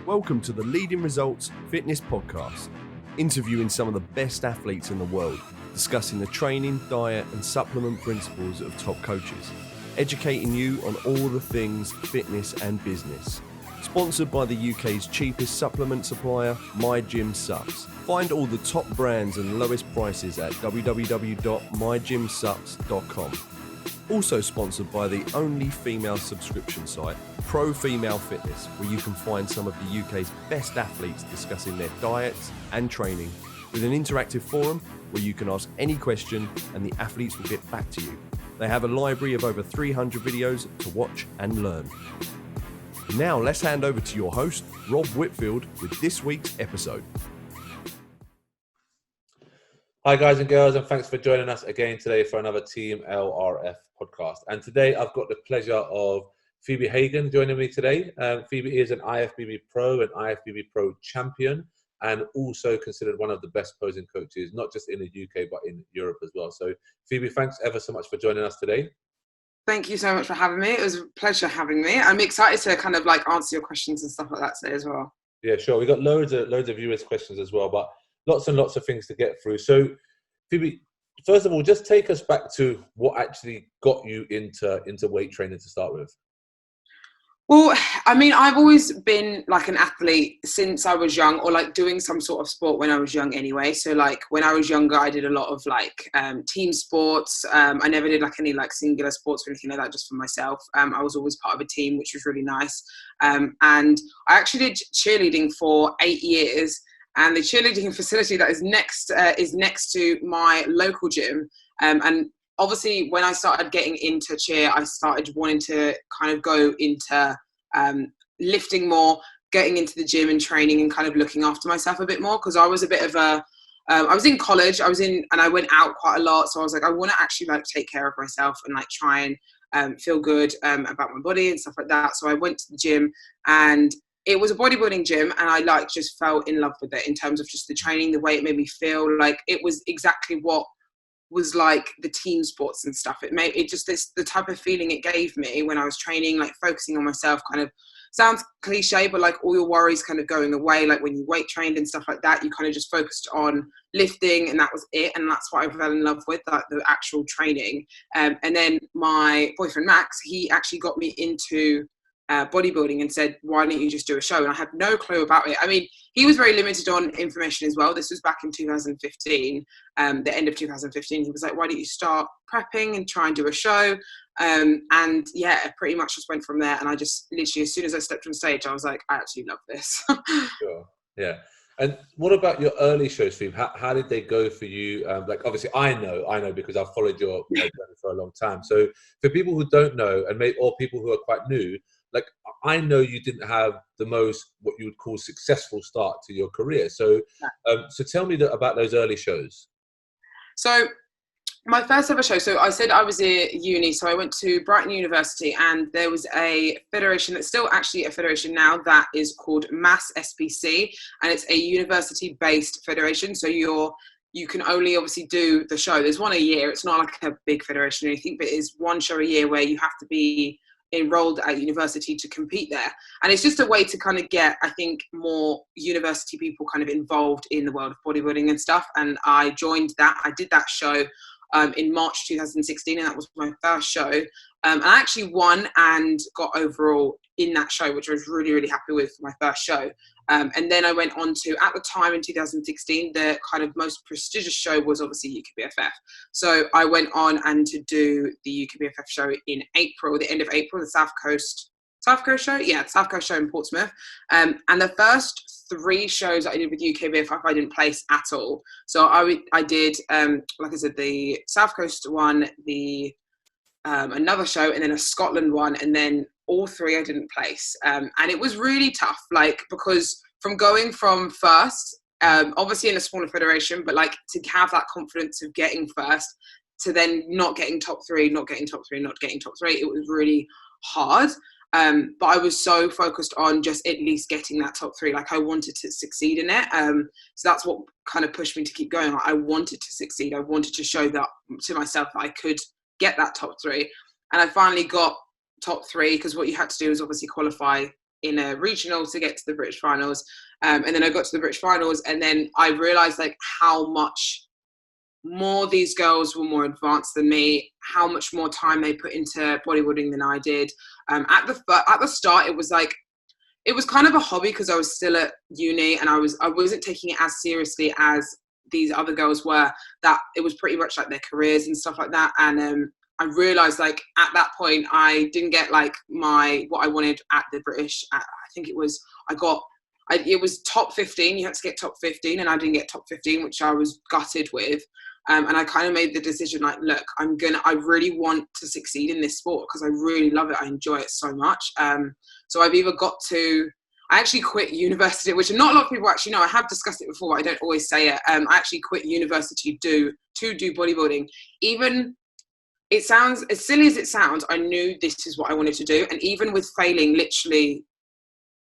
Welcome to the Leading Results Fitness Podcast, interviewing some of the best athletes in the world, discussing the training, diet and supplement principles of top coaches, educating you on all the things fitness and business. Sponsored by the UK's cheapest supplement supplier, My Gym Supps. Find all the top brands and lowest prices at www.mygymsupps.com. Also sponsored by the only female subscription site, Pro Female Fitness, where you can find some of the UK's best athletes discussing their diets and training with an interactive forum where you can ask any question and the athletes will get back to you. They have a library of over 300 videos to watch and learn. Now let's hand over to your host, Rob Whitfield, with this week's episode. Hi guys and girls, and thanks for joining us again today for another Team LRF podcast. And today I've got the pleasure of Phoebe Hagan joining me today. Phoebe is an IFBB Pro and IFBB Pro champion, and also considered one of the best posing coaches, not just in the UK, but in Europe as well. So Phoebe, thanks ever so much for joining us today. Thank you so much for having me. It was a pleasure having me. I'm excited to kind of like answer your questions and stuff like that today as well. Yeah, sure. We got loads of viewers' questions as well, but lots and lots of things to get through. So Phoebe, first of all, just take us back to what actually got you into weight training to start with. Well, I mean, I've always been like an athlete since I was young, or like doing some sort of sport when I was young anyway. So like when I was younger, I did a lot of like team sports. I never did like any like singular sports or anything like that, just for myself. I was always part of a team, which was really nice. And I actually did cheerleading for 8 years. And the cheerleading facility that is next to my local gym. And obviously, when I started getting into cheer, I started wanting to kind of go into lifting more, getting into the gym and training and kind of looking after myself a bit more, because I was a bit of a, I was in college, and I went out quite a lot. So I was like, I want to actually like take care of myself and like try and feel good about my body and stuff like that. So I went to the gym, and it was a bodybuilding gym, and I like just fell in love with it in terms of just the training, the way it made me feel. Like it was exactly what was like the team sports and stuff. It just the type of feeling it gave me when I was training, like focusing on myself. Kind of sounds cliche, but like all your worries kind of going away. Like when you weight trained and stuff like that, you kind of just focused on lifting, and that was it. And that's what I fell in love with, like the actual training. And then my boyfriend Max, he actually got me into bodybuilding and said, why don't you just do a show? And I had no clue about it. I mean, he was very limited on information as well. This was back in 2015, the end of 2015. He was like, why don't you start prepping and try and do a show? And yeah, it pretty much just went from there. And I just literally, as soon as I stepped on stage, I was like, I actually love this. Sure. Yeah. And what about your early shows, Phoebe? How did they go for you? Like, obviously, I know because I've followed your journey for a long time. So for people who don't know, or people who are quite new, like I know you didn't have the most what you would call successful start to your career. So, so tell me about those early shows. So my first ever show. So I said I was at uni. So I went to Brighton University, and there was a federation that's still actually a federation now that is called MASS SBC, and it's a university-based federation. So you can only obviously do the show. There's one a year. It's not like a big federation or anything, but it's one show a year where you have to be enrolled at university to compete there. And it's just a way to kind of get, I think, more university people kind of involved in the world of bodybuilding and stuff. And I joined that. I did that show in March 2016, and that was my first show. And I actually won and got overall in that show, which I was really, really happy with for my first show. And then I went on to, at the time in 2016, the kind of most prestigious show was obviously UKBFF. So I went on and to do the UKBFF show in April, the end of April, the South Coast show? Yeah, the South Coast show in Portsmouth. And the first 3 shows that I did with UKBFF, I didn't place at all. So I did, like I said, the South Coast one, the another show, and then a Scotland one, and then all 3 I didn't place. And it was really tough, like, because from going from first, obviously in a smaller federation, but like to have that confidence of getting first, to then not getting top 3, not getting top 3, not getting top 3, it was really hard. But I was so focused on just at least getting that top 3. Like I wanted to succeed in it. So that's what kind of pushed me to keep going. I wanted to succeed. I wanted to show that to myself that I could get that top 3. And I finally got top 3, because what you had to do is obviously qualify in a regional to get to the British finals. And then I got to the British finals, and then I realized like how much more these girls were more advanced than me, how much more time they put into bodybuilding than I did. At the start, it was kind of a hobby because I was still at uni, and I wasn't taking it as seriously as these other girls were. That it was pretty much like their careers and stuff like that. And I realized like at that point I didn't get like what I wanted at the British. I think it was it was top 15. You had to get top 15, and I didn't get top 15, which I was gutted with. And I kind of made the decision like, look, I really want to succeed in this sport because I really love it. I enjoy it so much. So I've either I actually quit university, which not a lot of people actually know. I have discussed it before, but I don't always say it. I actually quit university to do bodybuilding. Even, it sounds, as silly as it sounds, I knew this is what I wanted to do. And even with failing literally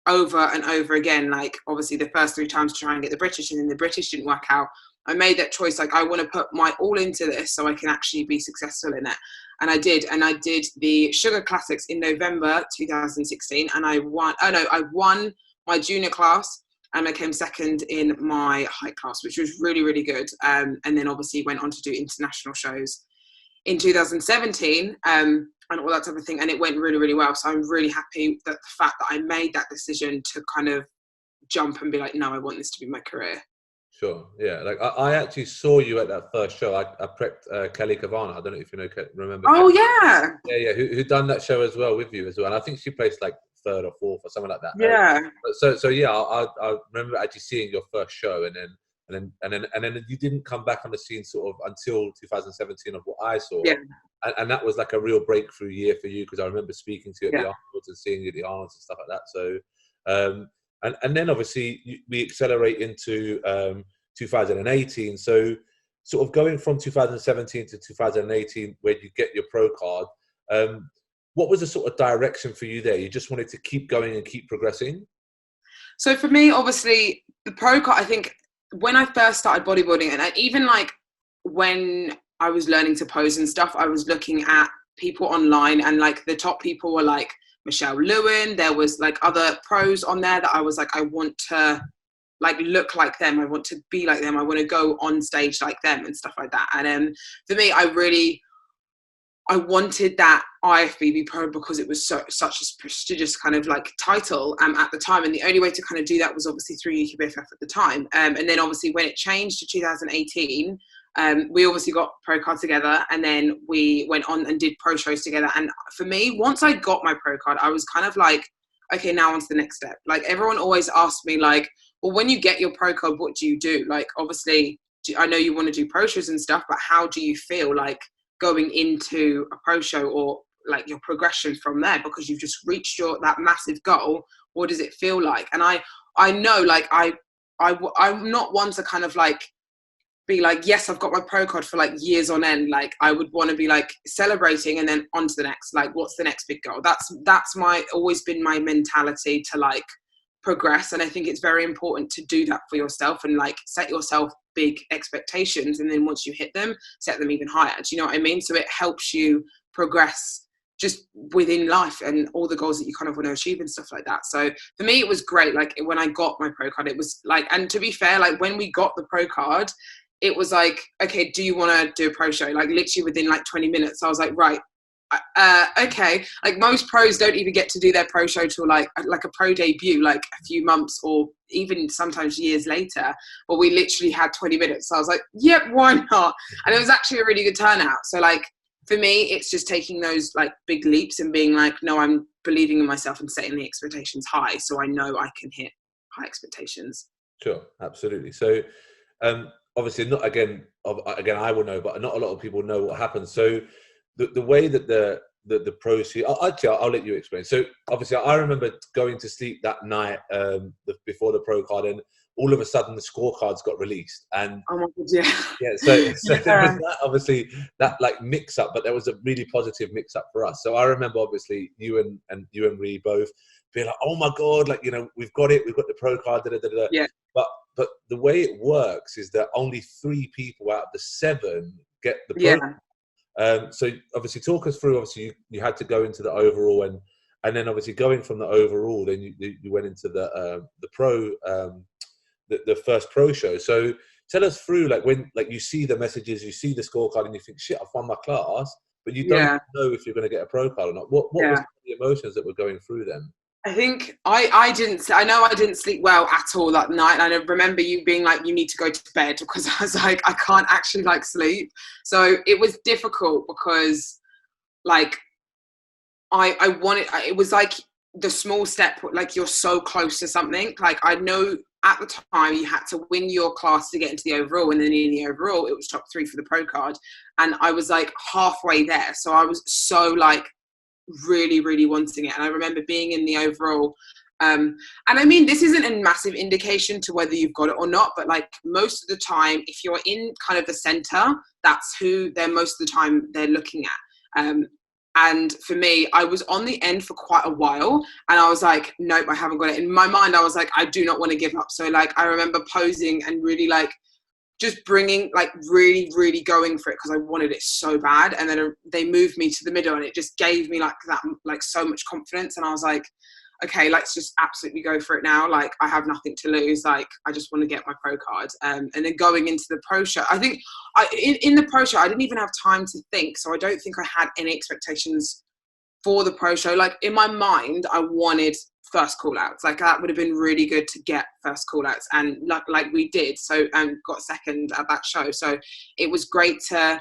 over and over again, like obviously the first 3 times to try and get the British, and then the British didn't work out, I made that choice. Like, I want to put my all into this so I can actually be successful in it. And I did. And I did the Sugar Classics in November 2016. And I won my junior class, and I came second in my height class, which was really, really good. And then obviously went on to do international shows in 2017 and all that type of thing. And it went really, really well. So I'm really happy that the fact that I made that decision to kind of jump and be like, no, I want this to be my career. Sure. Yeah. Like I actually saw you at that first show. I prepped Kelly Kavana. I don't know if you remember. Oh, Kelly. yeah. Yeah. Who done that show as well with you as well. And I think she placed like 3rd or 4th or something like that. Yeah. So yeah, I remember actually seeing your first show, and then you didn't come back on the scene sort of until 2017 of what I saw. Yeah. And that was like a real breakthrough year for you, because I remember speaking to you at the Arnolds and seeing you at the Arnolds and stuff like that. So, and then obviously we accelerate into 2018. So sort of going from 2017 to 2018, where you get your pro card, what was the sort of direction for you there? You just wanted to keep going and keep progressing? So for me, obviously, the pro card, I think when I first started bodybuilding, and even like when I was learning to pose and stuff, I was looking at people online, and like the top people were like Michelle Lewin. There was like other pros on there that I was like, I want to like look like them. I want to be like them. I want to go on stage like them and stuff like that. And for me, I wanted that IFBB Pro because it was such a prestigious kind of like title at the time. And the only way to kind of do that was obviously through UKBFF at the time. And then obviously when it changed to 2018, we obviously got pro card together, and then we went on and did pro shows together. And for me, once I got my pro card, I was kind of like, okay, now on to the next step. Like everyone always asked me like, well, when you get your pro card, what do you do? Like, obviously, I know you want to do pro shows and stuff, but how do you feel like going into a pro show, or like your progression from there, because you've just reached that massive goal? What does it feel like? And I know, like, I'm not one to kind of like be like, yes, I've got my pro card for like years on end. Like I would want to be like celebrating and then on to the next, like what's the next big goal? That's always been my mentality to like progress. And I think it's very important to do that for yourself and like set yourself big expectations, and then once you hit them, set them even higher. Do you know what I mean? So it helps you progress just within life and all the goals that you kind of want to achieve and stuff like that. So for me, it was great. Like when I got my pro card, it was like, and to be fair, like when we got the pro card, it was like, okay, do you want to do a pro show? Like literally within like 20 minutes, I was like, right, okay. Like most pros don't even get to do their pro show till like a pro debut, like a few months or even sometimes years later. But we literally had 20 minutes. So I was like, yep, why not? And it was actually a really good turnout. So like for me, it's just taking those like big leaps and being like, no, I'm believing in myself and setting the expectations high, so I know I can hit high expectations. Sure, absolutely. So obviously not again I will know, but not a lot of people know what happens. So the way that the pros see, actually I'll let you explain. So obviously I remember going to sleep that night before the pro card, and all of a sudden the scorecards got released, and oh my God, yeah. So there was that, obviously that like mix up, but there was a really positive mix up for us. So I remember obviously you and Ree both being like, oh my God, like, you know, we've got the pro card, Yeah. But the way it works is that only 3 people out of the 7 get the pro. Yeah. So obviously talk us through, obviously you had to go into the overall, and then obviously going from the overall, then you went into the pro, the first pro show. So tell us through, like, when, like, you see the messages, you see the scorecard, and you think, shit, I've won my class, but you don't know if you're going to get a pro card or not. What was the emotions that were going through then? I think I didn't sleep well at all that night. And I remember you being like, you need to go to bed, because I was like, I can't actually like sleep. So it was difficult because like I wanted, it was like the small step, like you're so close to something. Like I know at the time you had to win your class to get into the overall, and then in the overall it was top 3 for the pro card, and I was like halfway there. So I was so like really wanting it. And I remember being in the overall, and I mean, this isn't a massive indication to whether you've got it or not, but like most of the time, if you're in kind of the center, that's who they're most of the time they're looking at. And for me, I was on the end for quite a while, and I was like, nope, I haven't got it. In my mind, I was like, I do not want to give up. So like, I remember posing and really like just bringing, like really going for it, because I wanted it so bad. And then they moved me to the middle, and it just gave me like that, like so much confidence. And I was like, okay, let's just absolutely go for it now. Like I have nothing to lose. Like I just want to get my pro card. And then going into the pro show, I think in the pro show, I didn't even have time to think. So I don't think I had any expectations for the pro show. Like in my mind, I wanted first call outs. Like that would have been really good to get first call outs, and like we did. So got second at that show. So it was great to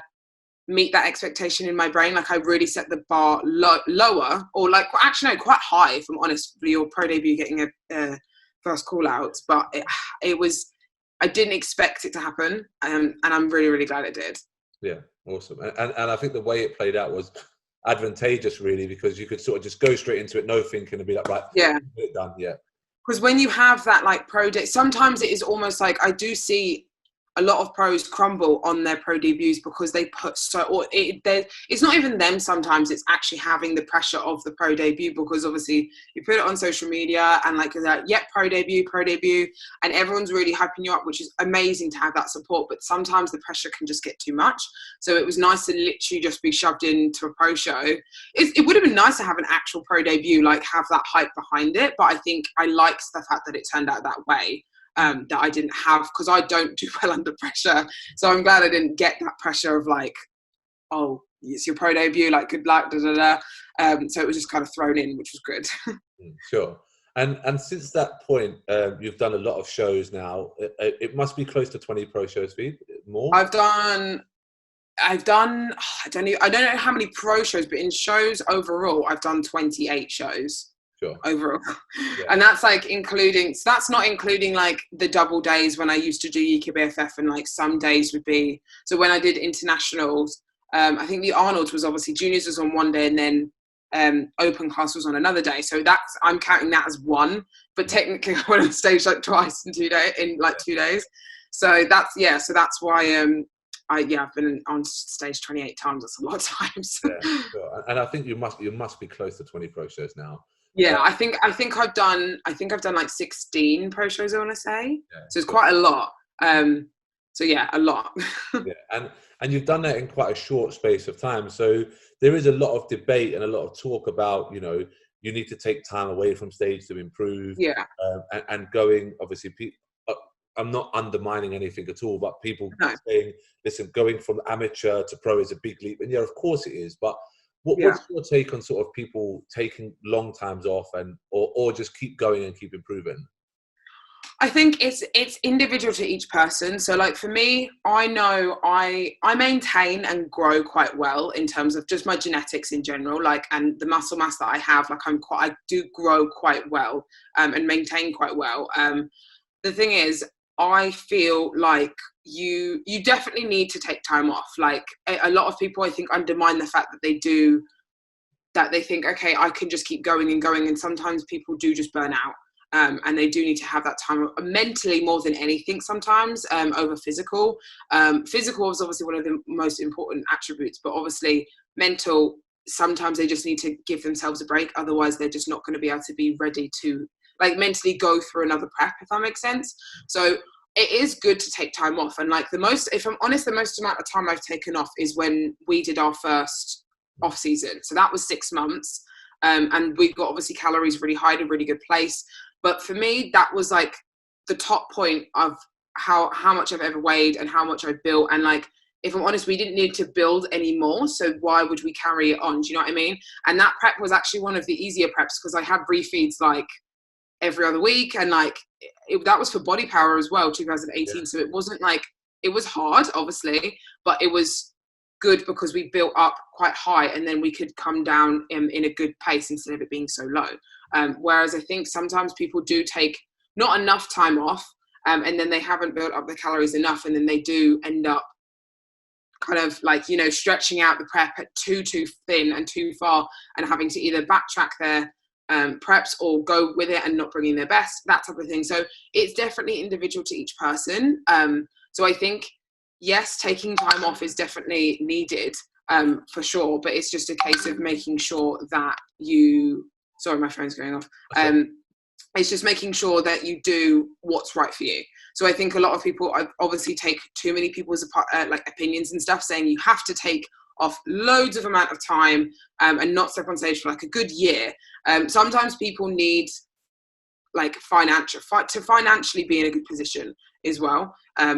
meet that expectation in my brain. Like I really set the bar lower, or like actually no, quite high, if I'm honest, for your pro debut getting a first call out. But it was, I didn't expect it to happen, and I'm really glad it did. Yeah, awesome. And I think the way it played out was advantageous, really, because you could sort of just go straight into it, no thinking, and be like, right, yeah, it done. Yeah, because when you have that like pro day, sometimes it is almost like, I do see a lot of pros crumble on their pro debuts because they put it's not even them. Sometimes it's actually having the pressure of the pro debut, because obviously you put it on social media and like, pro debut, and everyone's really hyping you up, which is amazing to have that support. But sometimes the pressure can just get too much. So it was nice to literally just be shoved into a pro show. It would have been nice to have an actual pro debut, like have that hype behind it. But I think I liked the fact that it turned out that way. That I didn't have, because I don't do well under pressure. So I'm glad I didn't get that pressure of like, oh, it's your pro debut, like good luck, So it was just kind of thrown in, which was good. Sure. And since that point, you've done a lot of shows now. It must be close to 20 pro shows, Phoebe. More? I've done. I don't know how many pro shows, but in shows overall, I've done 28 shows. Sure. Overall. Yeah. And that's like including, so that's not including like the double days when I used to do UKBFF, and like some days would be, so when I did internationals, I think the Arnold's was obviously juniors was on one day, and then open class was on another day. So that's, I'm counting that as one, but technically I went on stage like twice in 2 days, in like 2 days. So that's, so that's why I've been on stage 28 times. That's a lot of times. Yeah, sure. And I think you must be close to 20 pro shows now. Yeah, I think I've done like 16 pro shows, I want to say. Yeah, so it's quite a lot. So yeah, a lot. Yeah, and you've done that in quite a short space of time. So there is a lot of debate and a lot of talk about, you need to take time away from stage to improve. Yeah. And going, obviously, I'm not undermining anything at all, but people saying, listen, going from amateur to pro is a big leap. And yeah, of course it is. But what's your take on sort of people taking long times off or just keep going and keep improving? I think it's individual to each person. So like for me, I know I maintain and grow quite well in terms of just my genetics in general, like, and the muscle mass that I have, like I do grow quite well and maintain quite well. The thing is, I feel like you definitely need to take time off. Like a lot of people, I think, undermine the fact that they think, okay, I can just keep going and going. And sometimes people do just burn out. And they do need to have that time mentally more than anything sometimes over physical. Physical is obviously one of the most important attributes, but obviously mental, sometimes they just need to give themselves a break. Otherwise, they're just not going to be able to be ready to like mentally go through another prep, if that makes sense. So it is good to take time off. And like if I'm honest, the most amount of time I've taken off is when we did our first off season. So that was 6 months. and we got obviously calories really high in a really good place. But for me, that was like the top point of how much I've ever weighed and how much I've built. And like, if I'm honest, we didn't need to build anymore. So why would we carry it on? Do you know what I mean? And that prep was actually one of the easier preps because I had refeeds like every other week. And like, that was for Body Power as well, 2018. Yeah. So it wasn't like, it was hard, obviously, but it was good because we built up quite high and then we could come down in a good pace instead of it being so low. Whereas I think sometimes people do take not enough time off and then they haven't built up the calories enough, and then they do end up kind of like, you know, stretching out the prep at too thin and too far and having to either backtrack their preps or go with it and not bringing their best, that type of thing. So it's definitely individual to each person. So I think, yes, taking time off is definitely needed for sure, but it's just a case of making sure that you, sorry, my phone's going off. It's just making sure that you do what's right for you. So I think a lot of people obviously take too many people's like opinions and stuff, saying you have to take off loads of amount of time and not step on stage for like a good year. Sometimes people need like financially be in a good position as well,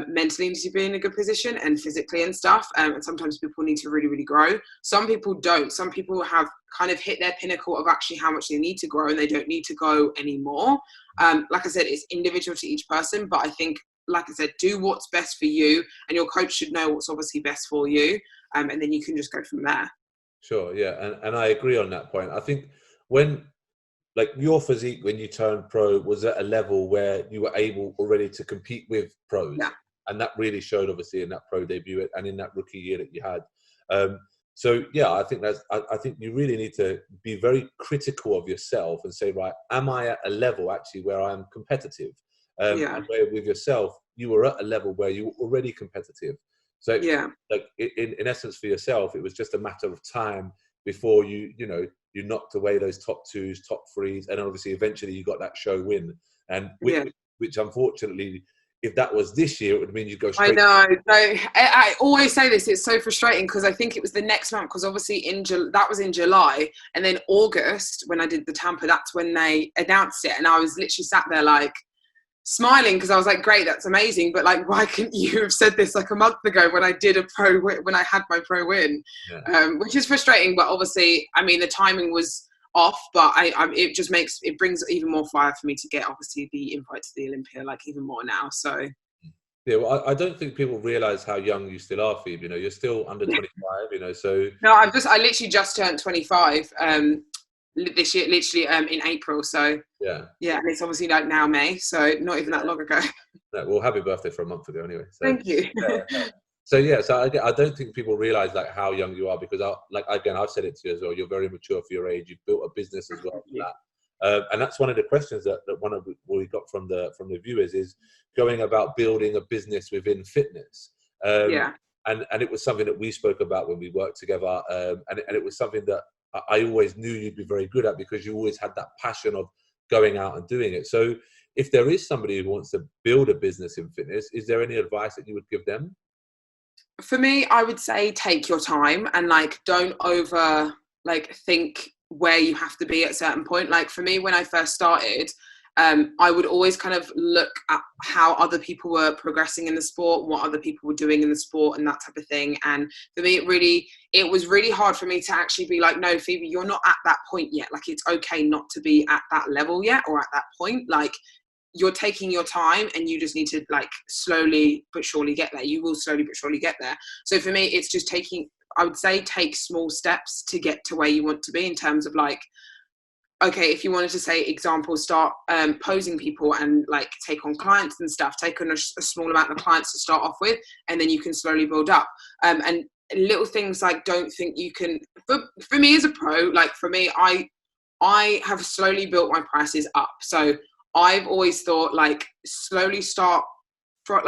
mentally need to be in a good position, and physically and stuff. And sometimes people need to really, really grow. Some people don't. Some people have kind of hit their pinnacle of actually how much they need to grow and they don't need to go anymore. Like I said, it's individual to each person, but I think, like I said, do what's best for you, and your coach should know what's obviously best for you. And then you can just go from there. Sure, yeah. And I agree on that point. I think when, like, your physique when you turned pro was at a level where you were able already to compete with pros. Yeah. And that really showed obviously in that pro debut and in that rookie year that you had. So yeah, I think I think you really need to be very critical of yourself and say, right, am I at a level actually where I'm competitive? And where with yourself, you were at a level where you were already competitive. So like in essence for yourself, it was just a matter of time before you knocked away those top twos, top threes, and obviously eventually you got that show win. And which unfortunately, if that was this year, it would mean you'd go straight. I know. I always say this. It's so frustrating because I think it was the next month, because obviously that was in July, and then August when I did the Tampa, that's when they announced it, and I was literally sat there like smiling because I was like, great, that's amazing, but like, why couldn't you have said this like a month ago when I did when I had my pro win? Which is frustrating, but obviously, I mean, the timing was off, but it brings even more fire for me to get obviously the invite to the Olympia, like even more now. So yeah, well, I don't think people realize how young you still are, Phoebe. You're still under 25. So no, I literally just turned 25 this year, literally in April. So yeah, and it's obviously like now May, so not even that long ago. No, well, happy birthday for a month ago anyway. So, thank you. So I don't think people realize like how young you are, because I've said it to you as well. You're very mature for your age. You've built a business as well for that. And that's one of the questions that we got from the viewers is going about building a business within fitness. And it was something that we spoke about when we worked together. And it was something that I always knew you'd be very good at, because you always had that passion of going out and doing it. So if there is somebody who wants to build a business in fitness, is there any advice that you would give them? For me, I would say take your time and like don't over like think where you have to be at a certain point. Like for me, when I first started, I would always kind of look at how other people were progressing in the sport, what other people were doing in the sport and that type of thing. And for me, it was really hard for me to actually be like, no, Phoebe, you're not at that point yet. Like, it's okay not to be at that level yet or at that point. Like, you're taking your time and you just need to like slowly but surely get there. You will slowly but surely get there. So for me, it's just I would say take small steps to get to where you want to be, in terms of like, okay, if you wanted to say example, start posing people and like take on clients and stuff, take on a small amount of clients to start off with, and then you can slowly build up. And little things like, don't think you can, for me as a pro, like for me, I have slowly built my prices up. So I've always thought like slowly start from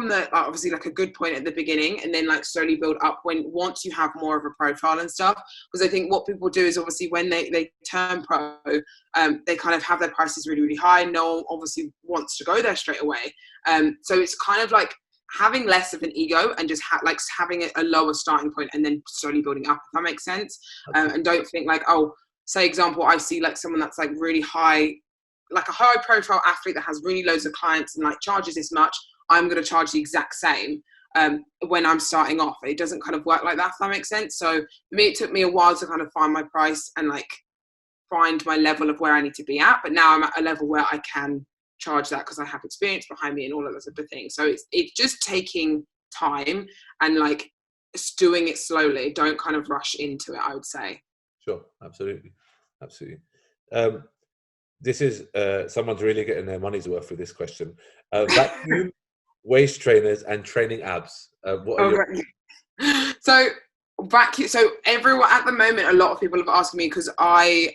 the obviously like a good point at the beginning, and then like slowly build up once you have more of a profile and stuff. Because I think what people do is obviously when they turn pro, they kind of have their prices really, really high. No one obviously wants to go there straight away. So it's kind of like having less of an ego and just having a lower starting point and then slowly building up, if that makes sense. And don't think like, oh, say example, I see like someone that's like really high, like a high profile athlete that has really loads of clients and like charges this much, I'm going to charge the exact same when I'm starting off. It doesn't kind of work like that, if that makes sense. So for me, it took me a while to kind of find my price and like find my level of where I need to be at. But now I'm at a level where I can charge that because I have experience behind me and all of those other things. So it's just taking time and like doing it slowly. Don't kind of rush into it, I would say. Sure, absolutely. This is someone's really getting their money's worth with this question. Vacuum, waist trainers, and training abs. What are your... So vacuum. So everyone at the moment, a lot of people have asked me because I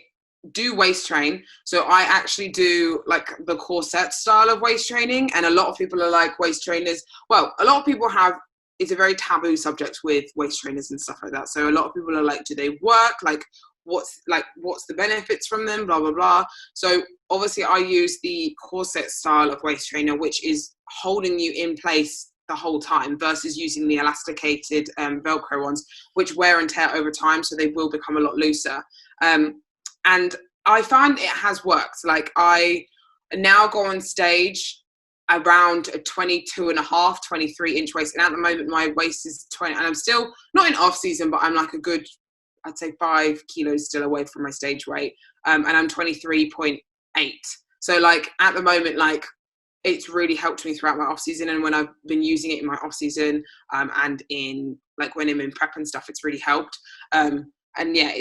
do waist train. So I actually do like the corset style of waist training, and a lot of people are like waist trainers. Well, a lot of people have. It's a very taboo subject with waist trainers and stuff like that. So a lot of people are like, do they work? Like, what's the benefits from them? Blah, blah, blah. So obviously I use the corset style of waist trainer, which is holding you in place the whole time versus using the elasticated Velcro ones, which wear and tear over time. So they will become a lot looser. And I find it has worked. Like I now go on stage around a 22.5, 23-inch waist. And at the moment, my waist is 20. And I'm still not in off season, but I'm like a good, I'd say 5 kilos still away from my stage weight. And I'm 23.8. So like at the moment, like it's really helped me throughout my off season. And when I've been using it in my off season and in like when I'm in prep and stuff, it's really helped. And yeah,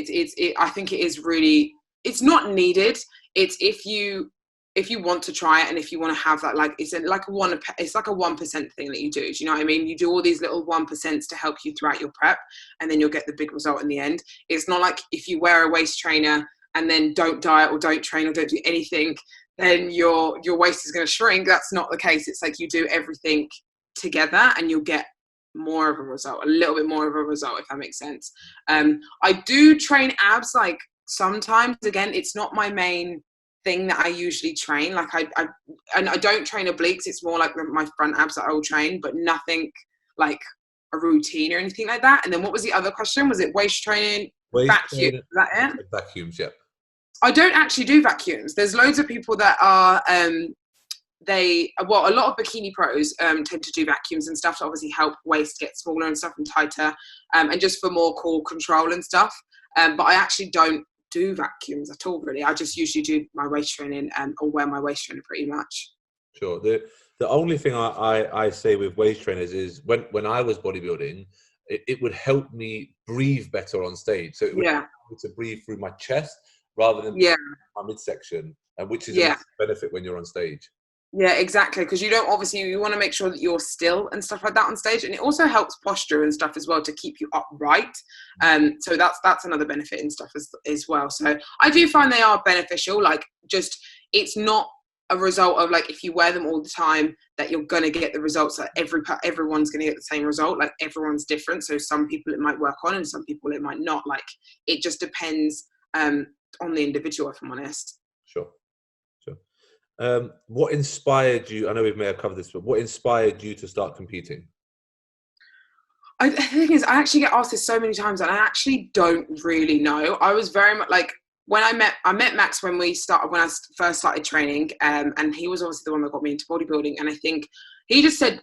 I think it is really, it's not needed. It's if you want to try it and if you want to have that, like it's like a 1% thing that you do. Do you know what I mean? You do all these little 1% to help you throughout your prep, and then you'll get the big result in the end. It's not like if you wear a waist trainer and then don't diet or don't train or don't do anything, then your waist is going to shrink. That's not the case. It's like you do everything together and you'll get more of a result, a little bit more of a result, if that makes sense. I do train abs like sometimes. Again, it's not my main thing that I usually train. Like I don't train obliques. It's more like my front abs that I will train, but nothing like a routine or anything like that. And then what was the other question? Was it waist training? Vacuum? Is that it? Vacuums, yeah. I don't actually do vacuums. There's loads of people that are a lot of bikini pros tend to do vacuums and stuff to obviously help waist get smaller and stuff and tighter, and just for more core control and stuff. But I actually don't do vacuums at all, really. I just usually do my waist training or wear my waist trainer pretty much. Sure. The only thing I say with waist trainers is when I was bodybuilding, it would help me breathe better on stage. So it would help me to breathe through my chest rather than my midsection, which is a benefit when you're on stage. Yeah, exactly. Because you want to make sure that you're still and stuff like that on stage. And it also helps posture and stuff as well to keep you upright. So that's another benefit and stuff as well. So I do find they are beneficial. Like just, it's not a result of like, if you wear them all the time that you're going to get the results that everyone's going to get the same result. Like everyone's different. So some people it might work on and some people it might not. Like it just depends on the individual, if I'm honest. Sure. What inspired you? I know we may have covered this, but what inspired you to start competing? The thing is, I actually get asked this so many times, and I actually don't really know. I was very much like when I met Max when I first started training, and he was obviously the one that got me into bodybuilding. And I think he just said,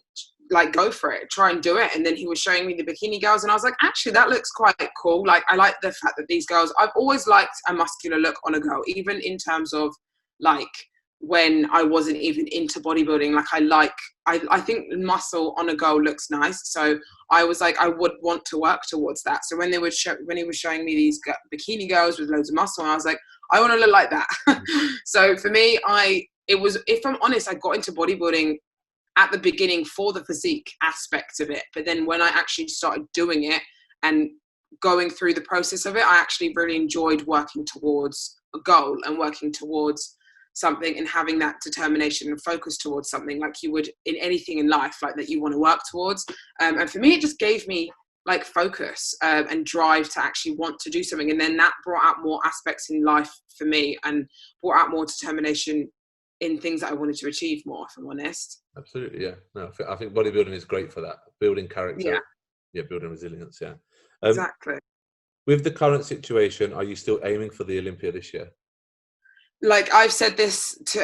like, go for it, try and do it. And then he was showing me the bikini girls, and I was like, actually, that looks quite cool. Like, I like the fact that these girls. I've always liked a muscular look on a girl, even in terms of like. When I wasn't even into bodybuilding, like I think muscle on a girl looks nice. So I was like, I would want to work towards that. So when he was showing me these bikini girls with loads of muscle, I was like, I want to look like that. So for me, if I'm honest, I got into bodybuilding at the beginning for the physique aspect of it. But then when I actually started doing it and going through the process of it, I actually really enjoyed working towards a goal and working towards something and having that determination and focus towards something like you would in anything in life, like that you want to work towards. And for me, it just gave me like focus and drive to actually want to do something. And then that brought out more aspects in life for me and brought out more determination in things that I wanted to achieve more, if I'm honest. Absolutely, yeah. No, I think bodybuilding is great for that. Building character, building resilience, Exactly. With the current situation, are you still aiming for the Olympia this year? Like I've said this to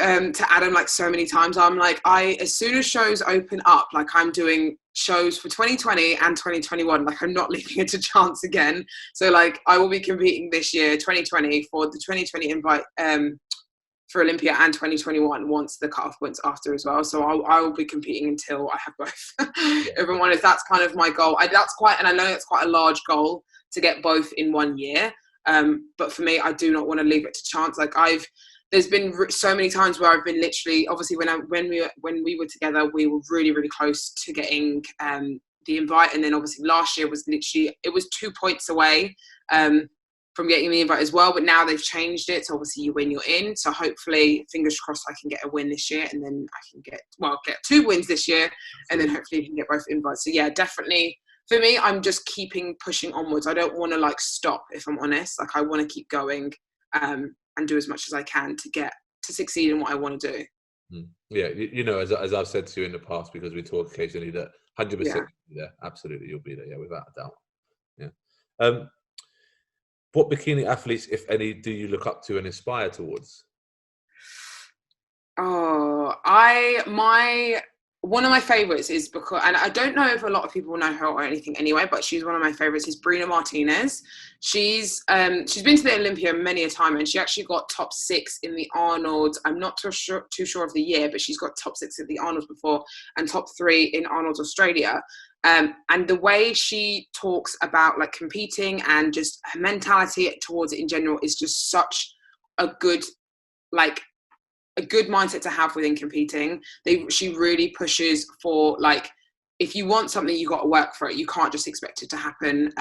Adam like so many times. I'm like, as soon as shows open up, like I'm doing shows for 2020 and 2021. Like I'm not leaving it to chance again. So like I will be competing this year, 2020, for the 2020 invite for Olympia, and 2021 once the cutoff points after as well. So I will be competing until I have both. Everyone is, that's kind of my goal. And I know it's quite a large goal to get both in 1 year. But for me, I do not want to leave it to chance. Like there's been so many times where I've been literally, obviously when we were together, we were really, really close to getting the invite. And then obviously last year was literally, it was 2 points away from getting the invite as well. But now they've changed it. So obviously you win, you're in. So hopefully, fingers crossed, I can get a win this year, and then I can get 2 wins this year, and then hopefully you can get both invites. So yeah, definitely. For me, I'm just pushing onwards. I don't want to like stop, if I'm honest. Like I want to keep going and do as much as I can to succeed in what I want to do. Yeah, you know, as I've said to you in the past, because we talk occasionally, that 100% you'll be there. Absolutely, you'll be there. Yeah, without a doubt. Yeah. What bikini athletes, if any, do you look up to and aspire towards? One of my favorites is because, and I don't know if a lot of people know her or anything anyway, but she's one of my favorites, is Brina Martinez. She's been to the Olympia many a time, and she actually got top 6 in the Arnold's. I'm not too sure of the year, but she's got top 6 at the Arnold's before and top 3 in Arnold's Australia. And the way she talks about like competing and just her mentality towards it in general is just such a good mindset to have within competing. She really pushes for, like, if you want something, you got to work for it. You can't just expect it to happen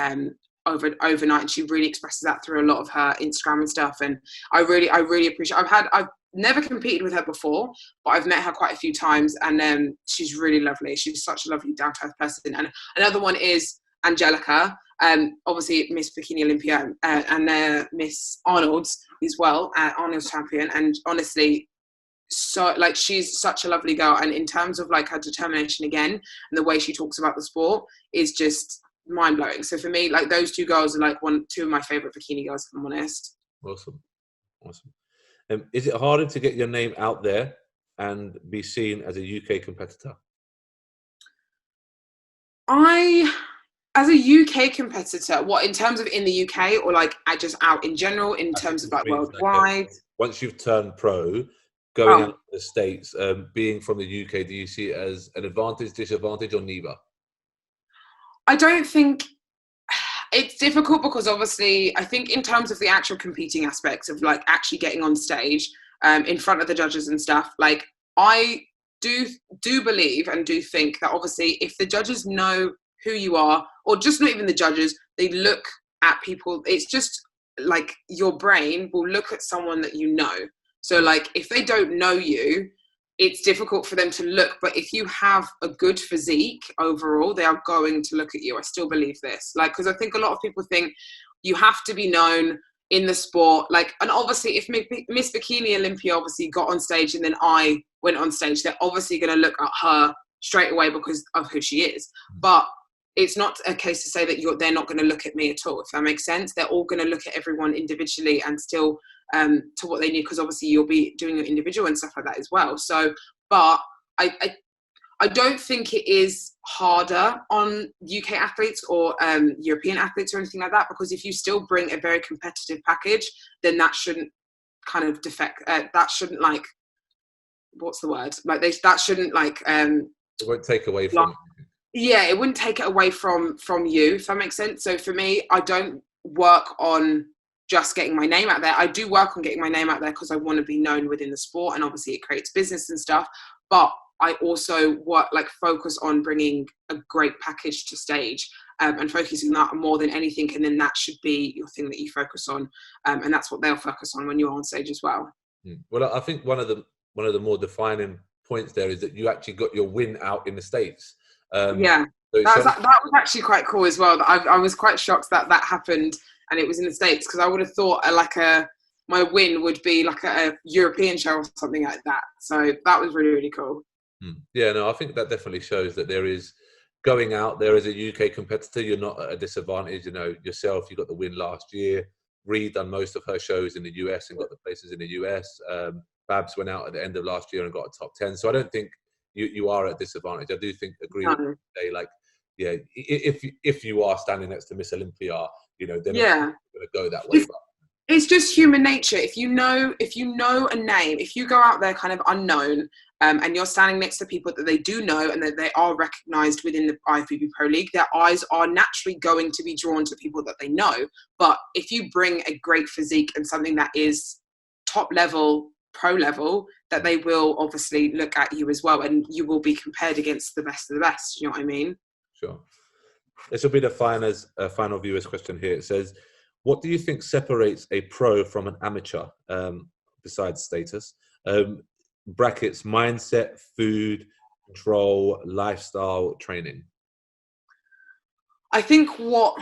overnight. And she really expresses that through a lot of her Instagram and stuff. And I really appreciate. I've never competed with her before, but I've met her quite a few times, and she's really lovely. She's such a lovely, down to earth person. And another one is Angelica. Obviously Miss Bikini Olympia and Miss Arnold's as well, Arnold's champion. And honestly, so like she's such a lovely girl, and in terms of like her determination again and the way she talks about the sport is just mind-blowing. So for me, like those two girls are like two of my favorite bikini girls, if I'm honest. Awesome. Is it harder to get your name out there and be seen as a UK competitor? As a UK competitor, what, in terms of in the UK, or like I just out in general, in terms of like worldwide? Once you've turned pro, going out to the States, being from the UK, do you see it as an advantage, disadvantage, or neither? I don't think it's difficult, because obviously I think in terms of the actual competing aspects of like actually getting on stage in front of the judges and stuff, like I do believe and do think that obviously if the judges know who you are, or just not even the judges, they look at people, it's just like your brain will look at someone that you know. So like if they don't know you, it's difficult for them to look. But if you have a good physique overall, they are going to look at you. I still believe this. Like, because I think a lot of people think you have to be known in the sport. Like, and obviously if Miss Bikini Olympia obviously got on stage and then I went on stage, they're obviously going to look at her straight away because of who she is. But it's not a case to say that they're not going to look at me at all, if that makes sense. They're all going to look at everyone individually and still to what they need, because obviously you'll be doing your individual and stuff like that as well. So, but I don't think it is harder on UK athletes or European athletes or anything like that, because if you still bring a very competitive package, then that shouldn't kind of that shouldn't like, what's the word? Like that shouldn't like it won't take away from yeah, it wouldn't take it away from you, if that makes sense. So for me, I don't work on just getting my name out there. I do work on getting my name out there because I want to be known within the sport, and obviously it creates business and stuff. But I also focus on bringing a great package to stage and focusing on that more than anything. And then that should be your thing that you focus on. And that's what they'll focus on when you're on stage as well. Well, I think one of the more defining points there is that you actually got your win out in the States. So that was actually quite cool as well. I was quite shocked that happened and it was in the States, because I would have thought my win would be like a European show or something like that. So that was really, really cool. Yeah, no, I think that definitely shows that there is going out there as a UK competitor, you're not at a disadvantage. You know, yourself, you got the win last year. Ree done most of her shows in the US and got the places in the US. Babs went out at the end of last year and got a top 10. So I don't think you are at a disadvantage. I do agree with you today. Like, yeah, if you are standing next to Miss Olympia, you know, then it's going to go that way. It's just human nature. If you know a name, if you go out there kind of unknown, and you're standing next to people that they do know and that they are recognised within the IFBB Pro League, their eyes are naturally going to be drawn to people that they know. But if you bring a great physique and something that is top level, pro level, that they will obviously look at you as well, and you will be compared against the best of the best. You know what I mean? Sure. This will be the final viewers question here. It says, what do you think separates a pro from an amateur, besides status? Brackets, mindset, food, control, lifestyle, training. I think what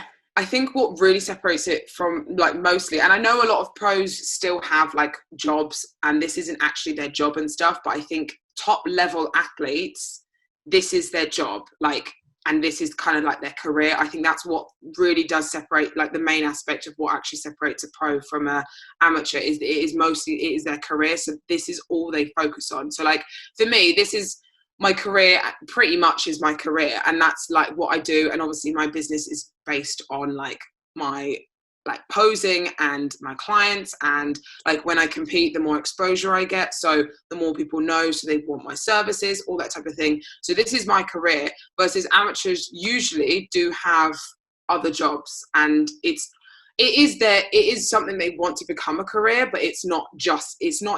really separates it from, like, mostly, and I know a lot of pros still have like jobs and this isn't actually their job and stuff, but I think top level athletes, this is their job, like, and this is kind of like their career. I think that's what really does separate, like the main aspect of what actually separates a pro from a amateur is it is their career. So this is all they focus on. So like for me, this is my career, pretty much is my career. And that's like what I do. And obviously my business is based on like my like posing and my clients, and like when I compete, the more exposure I get, so the more people know, so they want my services, all that type of thing. So this is my career, versus amateurs usually do have other jobs, and it is something they want to become a career, but it's not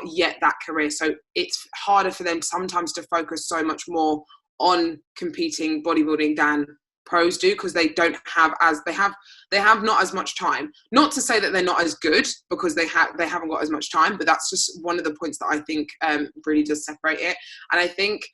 yet that career. So it's harder for them sometimes to focus so much more on competing bodybuilding than pros do, because they have not as much time. Not to say that they're not as good, because they haven't got as much time, but that's just one of the points that I think really does separate it. And I think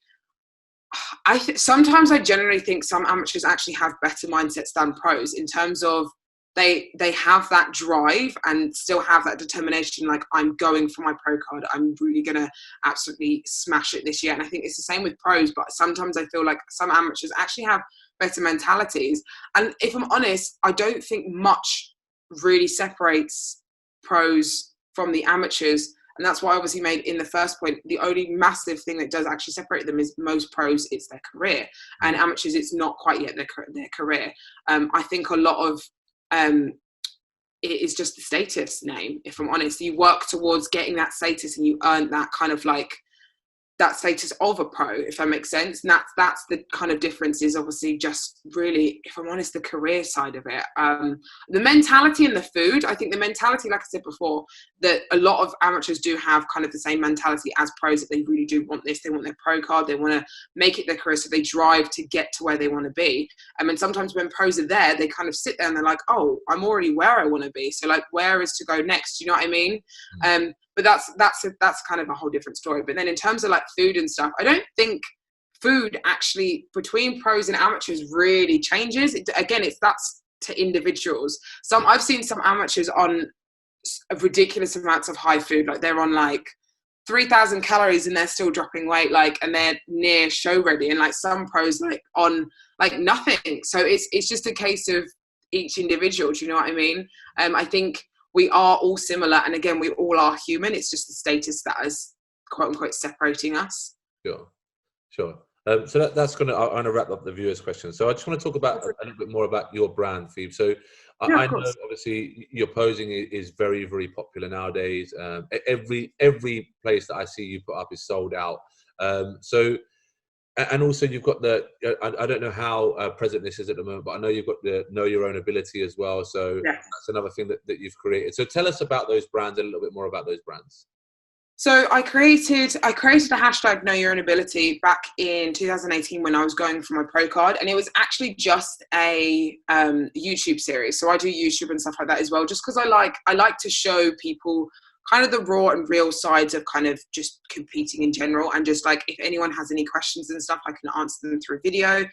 sometimes I generally think some amateurs actually have better mindsets than pros, in terms of they have that drive and still have that determination, like, I'm going for my pro card, I'm really gonna absolutely smash it this year. And I think it's the same with pros, but sometimes I feel like some amateurs actually have better mentalities. And if I'm honest, I don't think much really separates pros from the amateurs. And that's why I obviously made in the first point, the only massive thing that does actually separate them is most pros, it's their career. And amateurs, it's not quite yet their career. I think a lot of it is just the status name, if I'm honest. You work towards getting that status and you earn that kind of like that status of a pro, if that makes sense. And that's the kind of difference, is obviously just really, if I'm honest, the career side of it. The mentality and the food, I think the mentality, like I said before, that a lot of amateurs do have kind of the same mentality as pros, that they really do want this, they want their pro card, they want to make it their career, so they drive to get to where they want to be. And sometimes when pros are there, they kind of sit there and they're like, oh, I'm already where I want to be, so like, where is to go next? Do you know what I mean? But that's kind of a whole different story. But then in terms of like food and stuff, I don't think food actually between pros and amateurs really changes. That's to individuals. I've seen some amateurs on ridiculous amounts of high food, like they're on like 3,000 calories and they're still dropping weight, like, and they're near show ready. And like some pros like on like nothing. So it's just a case of each individual. Do you know what I mean? I think we are all similar, and again, we all are human. It's just the status that is quote unquote separating us. Sure. So that's I'm going to wrap up the viewers' questions. So I just want to talk about a little bit more about your brand, Phoebe. So I know obviously your posing is very, very popular nowadays. Every place that I see you put up is sold out. And also you've got I don't know how present this is at the moment, but I know you've got the Know Your Own Ability as well. So that's another thing that you've created. So tell us about those brands, a little bit more about those brands. So I created a hashtag Know Your Own Ability back in 2018 when I was going for my pro card, and it was actually just a YouTube series. So I do YouTube and stuff like that as well, just because I like to show people kind of the raw and real sides of kind of just competing in general, and just like if anyone has any questions and stuff, I can answer them through video,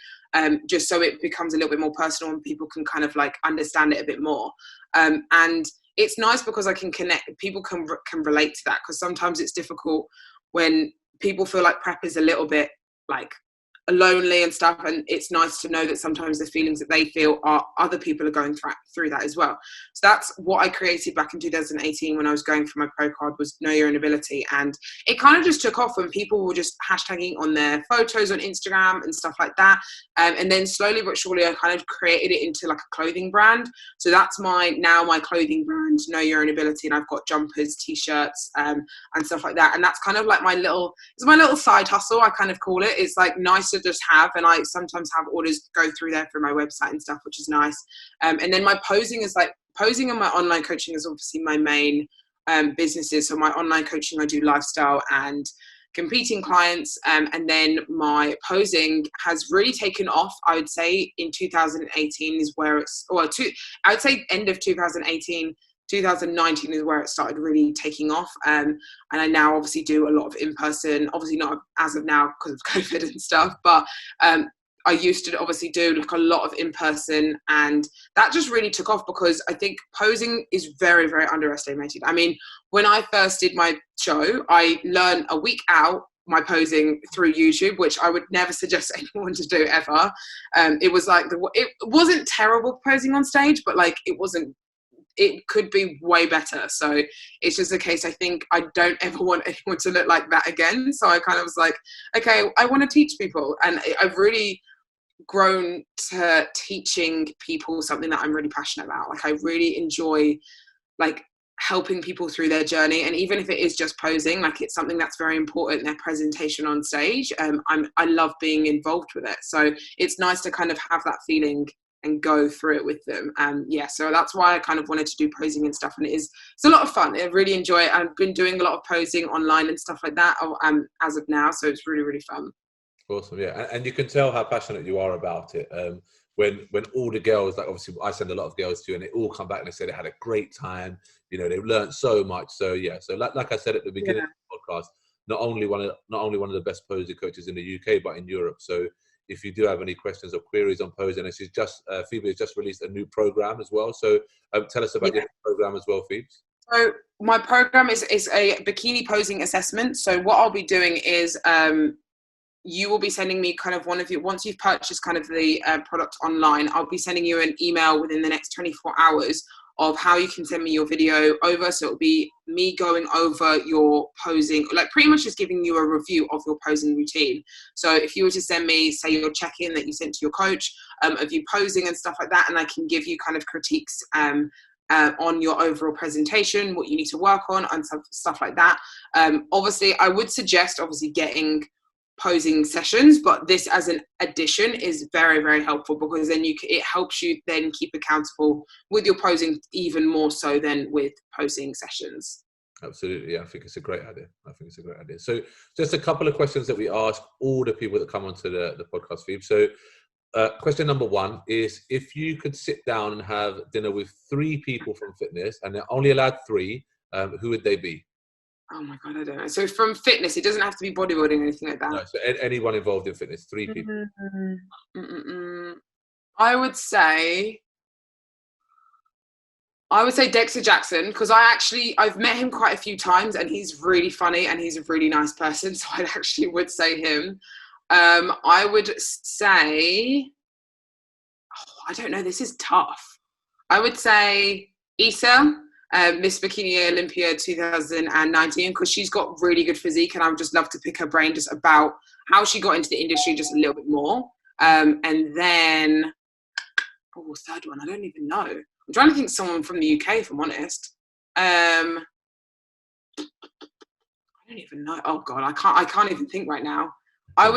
just so it becomes a little bit more personal and people can kind of like understand it a bit more. And it's nice because I can connect, people can relate to that, because sometimes it's difficult when people feel like prep is a little bit like lonely and stuff, and it's nice to know that sometimes the feelings that they feel are other people are going through that as well. So that's what I created back in 2018 when I was going for my pro card, was Know Your Own Ability, and it kind of just took off when people were just hashtagging on their photos on Instagram and stuff like that, and then slowly but surely I kind of created it into like a clothing brand. So that's my clothing brand, Know Your Own Ability, and I've got jumpers, t-shirts, and stuff like that, and that's kind of like my little side hustle, I kind of call it. It's like nice to just have, and I sometimes have orders go through there through my website and stuff, which is nice. And then my posing and my online coaching is obviously my main businesses. So my online coaching, I do lifestyle and competing clients, and then my posing has really taken off. I would say in 2018 is where I would say end of 2018, 2019 is where it started really taking off. And I now obviously do a lot of in-person, obviously not as of now because of COVID and stuff, but I used to obviously do like a lot of in-person, and that just really took off because I think posing is very, very underestimated. I mean, when I first did my show, I learned a week out my posing through YouTube, which I would never suggest anyone to do ever. It was like, it wasn't terrible posing on stage, but like it could be way better. So it's just a case, I think I don't ever want anyone to look like that again. So I kind of was like, okay, I want to teach people. And I've really grown to teaching people something that I'm really passionate about. Like I really enjoy like helping people through their journey. And even if it is just posing, like it's something that's very important in their presentation on stage. I love being involved with it. So it's nice to kind of have that feeling and go through it with them. So that's why I kind of wanted to do posing and stuff. And it's a lot of fun. I really enjoy it. I've been doing a lot of posing online and stuff like that as of now. So it's really, really fun. Awesome. Yeah. And you can tell how passionate you are about it. When all the girls, like obviously I send a lot of girls to, and they all come back and they say they had a great time. You know, they've learned so much. So yeah. So like I said at the beginning of the podcast, not only one of the best posing coaches in the UK, but in Europe. So if you do have any questions or queries on posing, and she's just Phoebe has just released a new program as well. So tell us about your program as well, Phoebe. So my program is a bikini posing assessment. So what I'll be doing is you will be sending me kind of once you've purchased kind of the product online, I'll be sending you an email within the next 24 hours of how you can send me your video over. So it'll be me going over your posing, like pretty much just giving you a review of your posing routine. So if you were to send me, say, your check-in that you sent to your coach of you posing and stuff like that, and I can give you kind of critiques on your overall presentation, what you need to work on and stuff like that. Obviously, I would suggest getting posing sessions, but this as an addition is very, very helpful, because then it helps you then keep accountable with your posing even more so than with posing sessions. Absolutely. Yeah, I think it's a great idea. So just a couple of questions that we ask all the people that come onto the podcast feed. So question number one is, if you could sit down and have dinner with 3 people from fitness, and they're only allowed 3, who would they be? Oh my God, I don't know. So from fitness, it doesn't have to be bodybuilding or anything like that. No, so anyone involved in fitness, 3 people. I would say Dexter Jackson, because I've met him quite a few times, and he's really funny and he's a really nice person. So I actually would say him. I would say, I don't know, this is tough. I would say Issa, Miss Bikini Olympia 2019, because she's got really good physique, and I would just love to pick her brain just about how she got into the industry just a little bit more. And then, third one, I don't even know. I'm trying to think of someone from the UK, if I'm honest. I don't even know. Oh God, I can't even think right now. I'd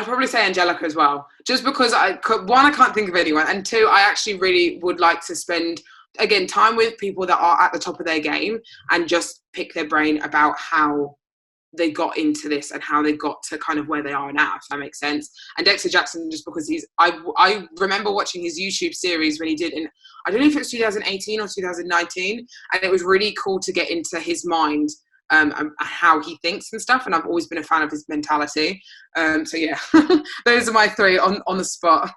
probably say Angelica as well, just because I can't think of anyone, and 2, I actually really would like to spend, again, time with people that are at the top of their game and just pick their brain about how they got into this and how they got to kind of where they are now, if that makes sense. And Dexter Jackson, just because I remember watching his YouTube series when he did, in, I don't know if it was 2018 or 2019, and it was really cool to get into his mind, how he thinks and stuff, and I've always been a fan of his mentality. So yeah, those are my 3 on the spot.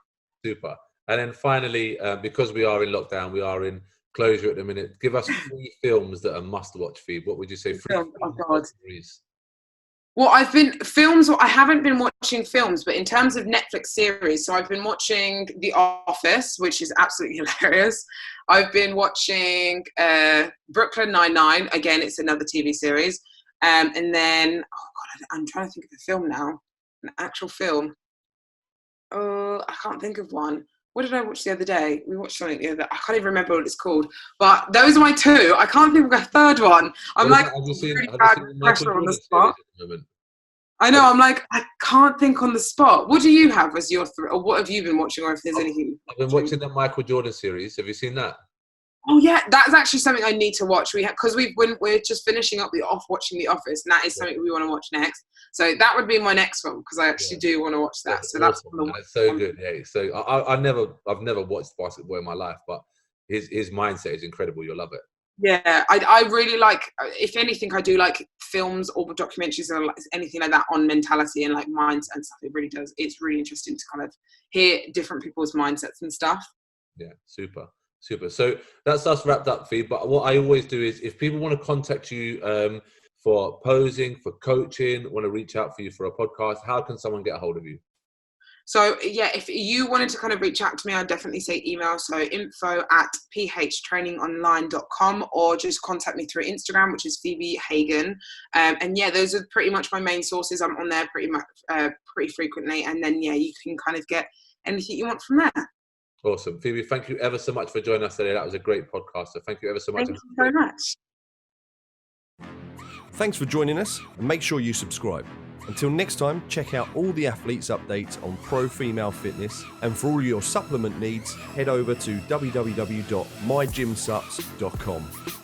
Super. And then finally, because we are in lockdown, we are in closure at the minute, give us 3 films that are must watch, Phoebe. What would you say? 3 Oh God. series? Well, I haven't been watching films, but in terms of Netflix series, so I've been watching The Office, which is absolutely hilarious. I've been watching Brooklyn Nine-Nine. Again, it's another TV series. And then, I'm trying to think of a film now, an actual film. Oh, I can't think of one. What did I watch the other day? We watched something the other. I can't even remember what it's called. But those are my two. I can't think of a third one. I'm like, have you seen pressure on the spot. I know. I'm like, I can't think on the spot. What do you have as your or what have you been watching, or if there's anything? I've been watching the Michael Jordan series. Have you seen that? Oh yeah, that's actually something I need to watch. Because we're just finishing up watching The Office, and that is something we want to watch next. So that would be my next one because I actually do want to watch that. That's so awesome. That's so good. Yeah. So I've never watched basketball in my life, but his mindset is incredible. You'll love it. Yeah, I really like. If anything, I do like films or documentaries or anything like that on mentality and like mindset and stuff. It really does. It's really interesting to kind of hear different people's mindsets and stuff. Yeah, super. So that's us wrapped up, Phoebe. But what I always do is, if people want to contact you for posing, for coaching, want to reach out for you for a podcast, how can someone get a hold of you? So yeah, if you wanted to kind of reach out to me, I'd definitely say email. So info@phtrainingonline.com, or just contact me through Instagram, which is Phoebe Hagan. And yeah, those are pretty much my main sources. I'm on there pretty frequently. And then, yeah, you can kind of get anything you want from there. Awesome. Phoebe, thank you ever so much for joining us today. That was a great podcast. So thank you ever so much. Thank you very much. Thanks for joining us, and make sure you subscribe. Until next time, check out all the athletes' updates on Pro Female Fitness, and for all your supplement needs, head over to www.mygymsups.com.